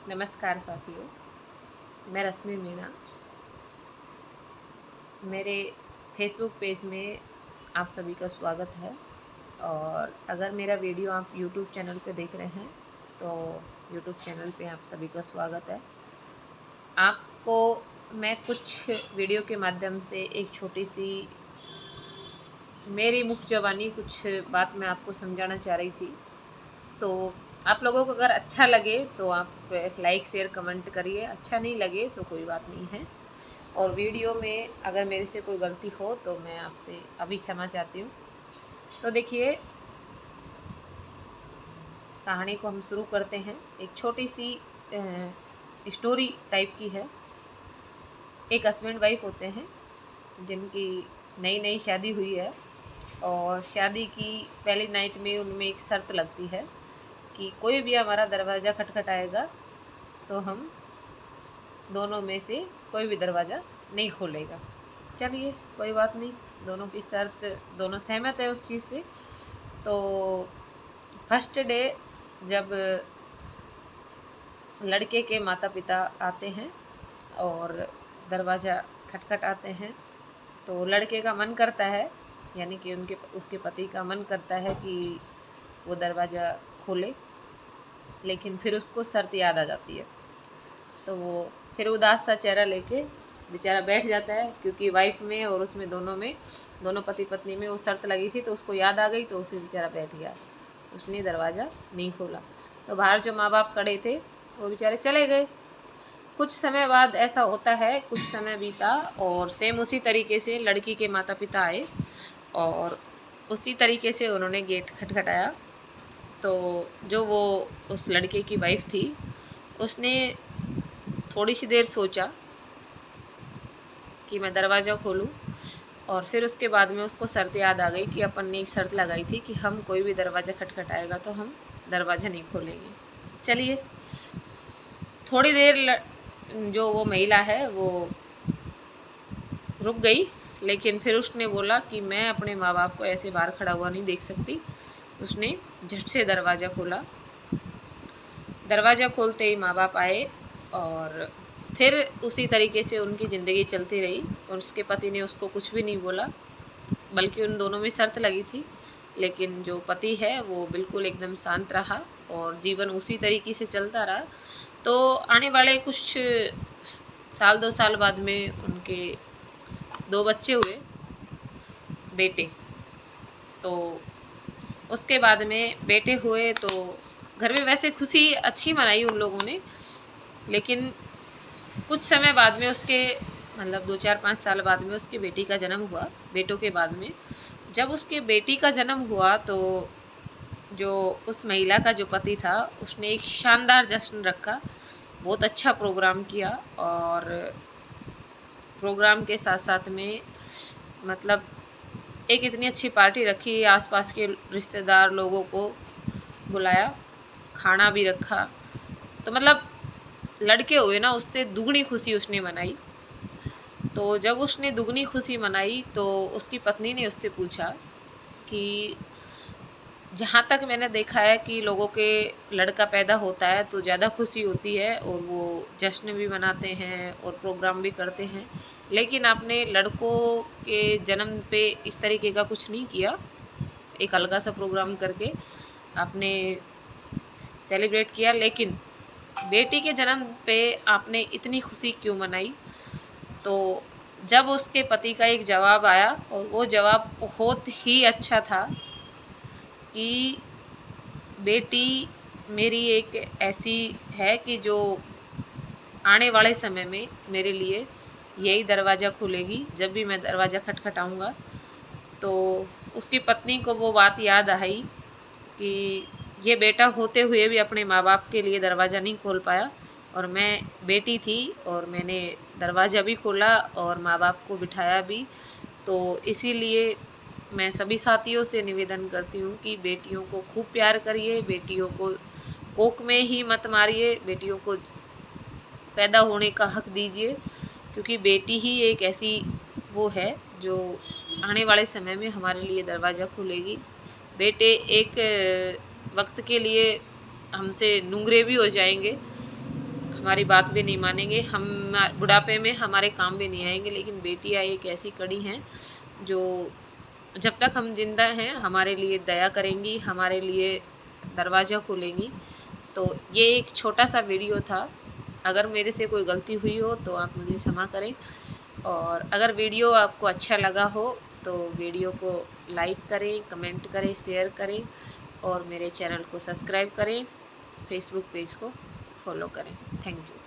नमस्कार साथियों, मैं रश्मि मीणा। मेरे फेसबुक पेज में आप सभी का स्वागत है। और अगर मेरा वीडियो आप यूट्यूब चैनल पे देख रहे हैं तो यूट्यूब चैनल पे आप सभी का स्वागत है। आपको मैं कुछ वीडियो के माध्यम से एक छोटी सी मेरी मुख ज़बानी कुछ बात मैं आपको समझाना चाह रही थी। तो आप लोगों को अगर अच्छा लगे तो आप लाइक शेयर कमेंट करिए, अच्छा नहीं लगे तो कोई बात नहीं है। और वीडियो में अगर मेरे से कोई गलती हो तो मैं आपसे अभी क्षमा चाहती हूँ। तो देखिए, कहानी को हम शुरू करते हैं। एक छोटी सी स्टोरी टाइप की है। एक हस्बैंड वाइफ होते हैं जिनकी नई नई शादी हुई है, और शादी की पहली नाइट में उनमें एक शर्त लगती है कि कोई भी हमारा दरवाज़ा खटखटाएगा तो हम दोनों में से कोई भी दरवाज़ा नहीं खोलेगा। चलिए, कोई बात नहीं, दोनों की शर्त, दोनों सहमत है उस चीज़ से। तो फर्स्ट डे जब लड़के के माता पिता आते हैं और दरवाज़ा खटखटाते हैं तो लड़के का मन करता है, यानी कि उसके पति का मन करता है कि वो दरवाज़ा खोले, लेकिन फिर उसको शर्त याद आ जाती है। तो वो फिर उदास सा चेहरा लेके बेचारा बैठ जाता है, क्योंकि वाइफ में और उसमें दोनों पति पत्नी में वो शर्त लगी थी, तो उसको याद आ गई, तो फिर बेचारा बैठ गया, उसने दरवाज़ा नहीं खोला। तो बाहर जो माँ बाप खड़े थे वो बेचारे चले गए। कुछ समय बाद ऐसा होता है, कुछ समय बीता और सेम उसी तरीके से लड़की के माता पिता आए और उसी तरीके से उन्होंने गेट खटखटाया। तो जो वो उस लड़के की वाइफ थी उसने थोड़ी सी देर सोचा कि मैं दरवाज़ा खोलूं, और फिर उसके बाद में उसको शर्त याद आ गई कि अपन ने एक शर्त लगाई थी कि हम कोई भी दरवाज़ा खटखटाएगा तो हम दरवाज़ा नहीं खोलेंगे। चलिए, थोड़ी देर जो वो महिला है वो रुक गई, लेकिन फिर उसने बोला कि मैं अपने माँ बाप को ऐसे बाहर खड़ा हुआ नहीं देख सकती। उसने झट से दरवाज़ा खोला। दरवाज़ा खोलते ही माँ बाप आए और फिर उसी तरीके से उनकी ज़िंदगी चलती रही। और उसके पति ने उसको कुछ भी नहीं बोला, बल्कि उन दोनों में शर्त लगी थी, लेकिन जो पति है वो बिल्कुल एकदम शांत रहा और जीवन उसी तरीके से चलता रहा। तो आने वाले कुछ साल 2 साल बाद में उनके 2 बच्चे हुए, बेटे। तो उसके बाद में बेटे हुए तो घर में वैसे खुशी अच्छी मनाई उन लोगों ने, लेकिन कुछ समय बाद में उसके, मतलब 2-4-5 साल बाद में उसकी बेटी का जन्म हुआ। बेटों के बाद में जब उसके बेटी का जन्म हुआ तो जो उस महिला का जो पति था उसने एक शानदार जश्न रखा, बहुत अच्छा प्रोग्राम किया। और प्रोग्राम के साथ साथ में मतलब एक इतनी अच्छी पार्टी रखी, आसपास के रिश्तेदार लोगों को बुलाया, खाना भी रखा। तो मतलब लड़के हुए ना, उससे दुगनी खुशी उसने मनाई। तो जब उसने दुगनी खुशी मनाई तो उसकी पत्नी ने उससे पूछा कि जहाँ तक मैंने देखा है कि लोगों के लड़का पैदा होता है तो ज़्यादा खुशी होती है और वो जश्न भी मनाते हैं और प्रोग्राम भी करते हैं, लेकिन आपने लड़कों के जन्म पे इस तरीके का कुछ नहीं किया। एक अलग सा प्रोग्राम करके आपने सेलिब्रेट किया, लेकिन बेटी के जन्म पे आपने इतनी खुशी क्यों मनाई? तो जब उसके पति का एक जवाब आया, और वो जवाब बहुत ही अच्छा था कि बेटी मेरी एक ऐसी है कि जो आने वाले समय में मेरे लिए यही दरवाज़ा खोलेगी जब भी मैं दरवाज़ा खटखटाऊँगा। तो उसकी पत्नी को वो बात याद आई कि ये बेटा होते हुए भी अपने माँ बाप के लिए दरवाज़ा नहीं खोल पाया, और मैं बेटी थी और मैंने दरवाज़ा भी खोला और माँ बाप को बिठाया भी। तो इसीलिए मैं सभी साथियों से निवेदन करती हूँ कि बेटियों को खूब प्यार करिए, बेटियों को कोख में ही मत मारिए, बेटियों को पैदा होने का हक दीजिए, क्योंकि बेटी ही एक ऐसी वो है जो आने वाले समय में हमारे लिए दरवाज़ा खोलेगी। बेटे एक वक्त के लिए हमसे नुंगरे भी हो जाएंगे, हमारी बात भी नहीं मानेंगे, हम बुढ़ापे में हमारे काम भी नहीं आएंगे। लेकिन बेटियां एक ऐसी कड़ी हैं जो जब तक हम जिंदा हैं हमारे लिए दया करेंगी, हमारे लिए दरवाज़ा खोलेंगी। तो ये एक छोटा सा वीडियो था। अगर मेरे से कोई गलती हुई हो तो आप मुझे क्षमा करें, और अगर वीडियो आपको अच्छा लगा हो तो वीडियो को लाइक करें, कमेंट करें, शेयर करें, और मेरे चैनल को सब्सक्राइब करें, फेसबुक पेज को फॉलो करें। Thank you.